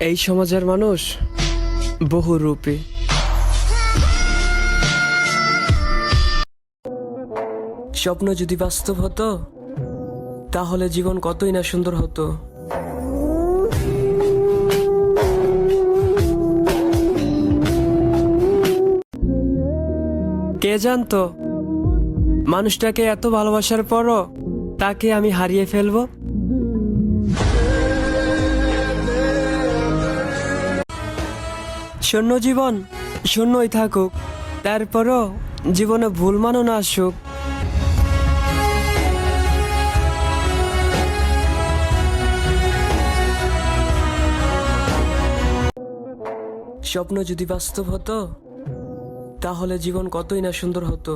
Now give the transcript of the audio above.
এই সমাজের মানুষ বহুরূপী। স্বপ্ন যদি বাস্তব হতো তাহলে জীবন কতই না সুন্দর হতো। কে জানতো মানুষটাকে এত ভালোবাসার পরও তাকে আমি হারিয়ে ফেলবো। শূন্য জীবন শূন্যই থাকুক, তারপরও জীবনে ভুল মানো না আসুক। স্বপ্ন যদি বাস্তব হতো তাহলে জীবন কতই না সুন্দর হতো।